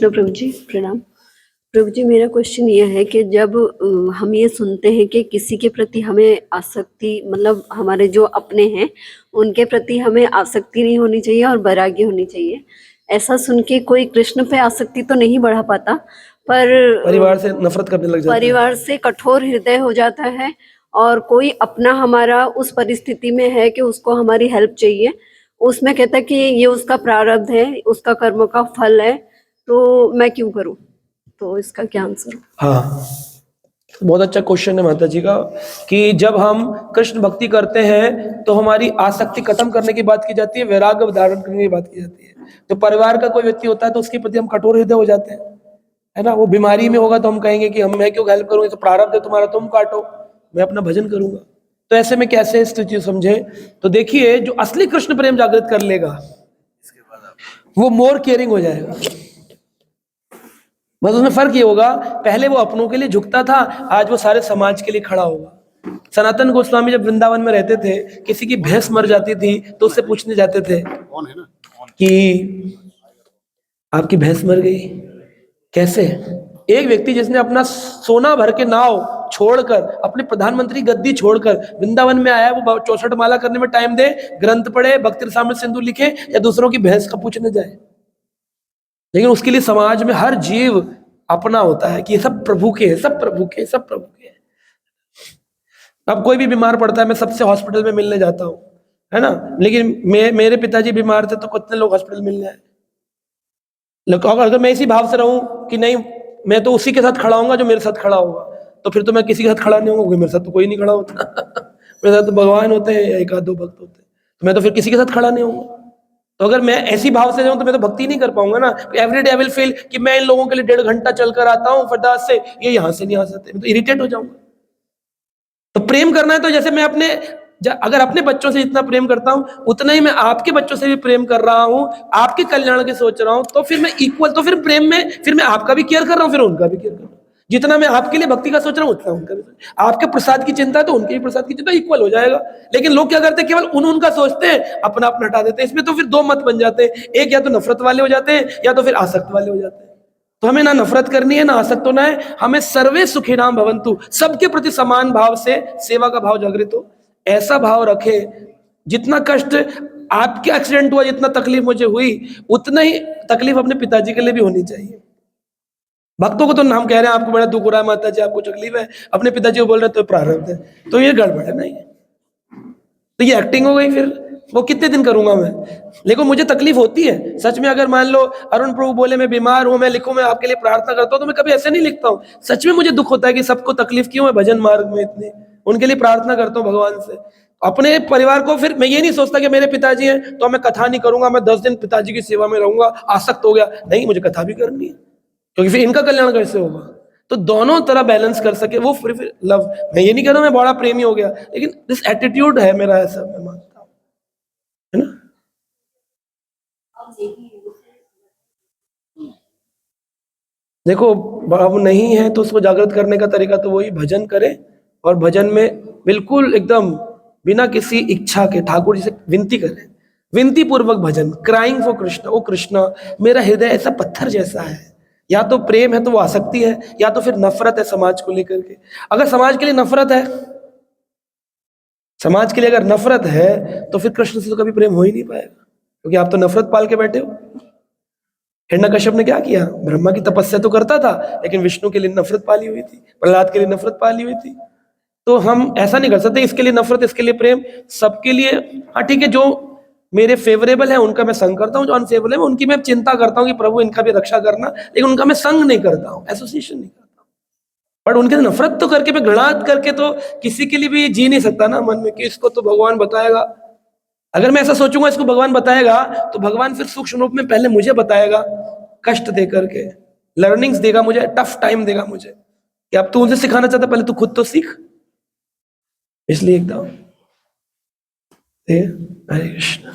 कृष्ण प्रभु जी, प्रणाम। प्रभु जी, मेरा क्वेश्चन ये है कि जब हम ये सुनते हैं कि किसी के प्रति हमें आसक्ति, मतलब हमारे जो अपने हैं उनके प्रति हमें आसक्ति नहीं होनी चाहिए और वैराग्य होनी चाहिए, ऐसा सुन के कोई कृष्ण पे आसक्ति तो नहीं बढ़ा पाता, पर परिवार से नफरत करने लग जाता है, परिवार से कठोर हृदय हो जाता है, और कोई अपना हमारा उस परिस्थिति में है कि उसको हमारी हेल्प चाहिए, उसमें कहता है कि ये उसका प्रारब्ध है, उसका कर्म का फल है, तो मैं क्यों करूं? तो इसका क्या आंसर हो? हाँ, बहुत अच्छा क्वेश्चन है माता जी का, कि जब हम कृष्ण भक्ति करते हैं तो हमारी आसक्ति खत्म करने की बात की जाती है, वैराग्य धारण करने की बात की जाती है। तो परिवार का कोई व्यक्ति होता है तो उसके प्रति हम कठोर हृदय हो जाते हैं, है ना। वो बीमारी में होगा तो हम कहेंगे कि मैं क्यों हेल्प करूँ, तो प्रारब्ध है तुम्हारा, तुम काटो, मैं अपना भजन करूंगा। तो ऐसे में कैसे स्थिति समझे? तो देखिए, जो असली कृष्ण प्रेम जागृत कर लेगा वो मोर केयरिंग हो जाएगा। बस उसमें फर्क ये होगा, पहले वो अपनों के लिए झुकता था, आज वो सारे समाज के लिए खड़ा होगा। सनातन गोस्वामी जब वृंदावन में रहते थे, किसी की भैंस मर जाती थी तो उससे पूछने जाते थे कि आपकी भैंस मर गई कैसे? एक व्यक्ति जिसने अपना सोना भर के नाव छोड़कर, अपने प्रधानमंत्री गद्दी छोड़कर वृंदावन में आया, वो 64 माला करने में टाइम दे, ग्रंथ पढ़े, भक्ति रसामृत सिंधु लिखे, या दूसरों की भैंस का पूछने जाए। लेकिन उसके लिए समाज में हर जीव अपना होता है कि ये सब प्रभु के, सब प्रभु के, सब प्रभु के। अब कोई भी बीमार पड़ता है, मैं सबसे हॉस्पिटल में मिलने जाता हूँ, है ना, लेकिन मेरे पिताजी बीमार थे तो कितने लोग हॉस्पिटल मिलने आए। अगर मैं इसी भाव से रहूं कि नहीं, मैं तो उसी के साथ खड़ा होऊंगा जो मेरे साथ खड़ा होगा, तो फिर तो मैं किसी के साथ खड़ा नहीं होऊंगा, क्योंकि मेरे साथ तो कोई नहीं खड़ा होता मेरे साथ तो भगवान होते हैं या एक आध दो भक्त होते हैं, तो मैं तो फिर किसी के साथ खड़ा नहीं होऊंगा। तो अगर मैं ऐसी भाव से जाऊं तो मैं तो भक्ति नहीं कर पाऊंगा ना। Every day I will feel कि मैं इन लोगों के लिए 1.5 घंटा चलकर आता हूं फटाक से, ये यहां से नहीं आ सकते, मैं तो इरिटेट हो जाऊंगा। तो प्रेम करना है तो जैसे मैं अगर अपने बच्चों से जितना प्रेम करता हूं, उतना ही मैं आपके बच्चों से भी प्रेम कर रहा हूं, आपके कल्याण के सोच रहा हूं, तो फिर मैं इक्वल, तो फिर प्रेम में फिर मैं आपका भी केयर कर रहा हूं, फिर उनका भी केयर कर रहा हूं। जितना मैं आपके लिए भक्ति का सोच रहा हूं, उतना उनका भी, आपके प्रसाद की चिंता है तो उनके भी प्रसाद की चिंता इक्वल हो जाएगा। लेकिन लोग क्या करते हैं, केवल उनका सोचते हैं, अपना अपना हटा देते हैं। इसमें तो फिर दो मत बन जाते हैं, एक या तो नफरत वाले हो जाते हैं या तो फिर आसक्त वाले हो जाते हैं। तो हमें ना नफरत करनी है, ना आसक्त होना है, हमें सर्वे सुखिनाम भवन्तु, सबके प्रति समान भाव से सेवा का भाव जागृत हो, ऐसा भाव रखे। जितना कष्ट आपके एक्सीडेंट हुआ, जितना तकलीफ मुझे हुई, उतना ही तकलीफ अपने पिताजी के लिए भी होनी चाहिए। भक्तों को तो हम कह रहे हैं आपको बड़ा दुख हो रहा है माता जी, आपको तकलीफ है, अपने पिताजी को बोल रहे हैं तो प्रारब्ध है, तो ये गड़बड़ है नहीं। तो ये एक्टिंग हो गई, फिर वो कितने दिन करूंगा मैं? लेकिन मुझे तकलीफ होती है सच में। अगर मान लो अरुण प्रभु बोले मैं बीमार हूं, मैं लिखूं मैं आपके लिए प्रार्थना करता हूं, तो मैं कभी ऐसे नहीं लिखता हूं। सच में मुझे दुख होता है कि सबको तकलीफ क्यों है भजन मार्ग में इतनी, उनके लिए प्रार्थना करता हूँ भगवान से। अपने परिवार को फिर मैं ये नहीं सोचता कि मेरे पिताजी हैं तो मैं कथा नहीं करूंगा, मैं 10 दिन पिताजी की सेवा में रहूंगा, आसक्त हो गया। नहीं, मुझे कथा भी करनी है, क्योंकि फिर इनका कल्याण कैसे होगा? तो दोनों तरह बैलेंस कर सके वो फिर लव। मैं ये नहीं कह रहा मैं बड़ा प्रेमी हो गया, लेकिन दिस एटीट्यूड है मेरा, ऐसा मैं मानता हूँ, है ना। देखो, अब नहीं है तो उसको जागृत करने का तरीका तो वही भजन करे, और भजन में बिल्कुल एकदम बिना किसी इच्छा के ठाकुर जी से विनती करें, विनती पूर्वक भजन, क्राइंग फॉर कृष्ण। ओ कृष्ण, मेरा हृदय ऐसा पत्थर जैसा है, या तो प्रेम है तो वो आसक्ति है, या तो फिर नफरत है समाज को लेकर के। अगर समाज के लिए नफरत है, समाज के लिए अगर नफरत है, तो फिर कृष्ण से तो कभी प्रेम हो ही नहीं पाएगा, क्योंकि आप तो नफरत पाल के बैठे हो। हिरण्यकश्यप ने क्या किया? ब्रह्मा की तपस्या तो करता था, लेकिन विष्णु के लिए नफरत पाली हुई थी, प्रहलाद के लिए नफरत पाली हुई थी। तो हम ऐसा नहीं कर सकते इसके लिए नफरत इसके लिए प्रेम, सबके लिए। हाँ ठीक है, जो मेरे फेवरेबल है उनका मैं संग करता हूँ, जो अनफेवरेबल है उनकी मैं चिंता करता हूँ कि प्रभु इनका भी रक्षा करना, लेकिन उनका मैं संग नहीं करता हूँ, एसोसिएशन नहीं करता हूँ। पर उनके नफरत तो करके, मैं घृणा करके तो किसी के लिए भी जी नहीं सकता ना मन में कि इसको तो भगवान बताएगा। अगर मैं ऐसा सोचूंगा इसको भगवान बताएगा, तो भगवान फिर सूक्ष्म रूप में पहले मुझे बताएगा, कष्ट दे करके लर्निंग्स देगा मुझे, टफ टाइम देगा मुझे, कि अब तू उनसे सिखाना चाहता, पहले तू खुद तो सीख। इसलिए एकदम हरे कृष्ण।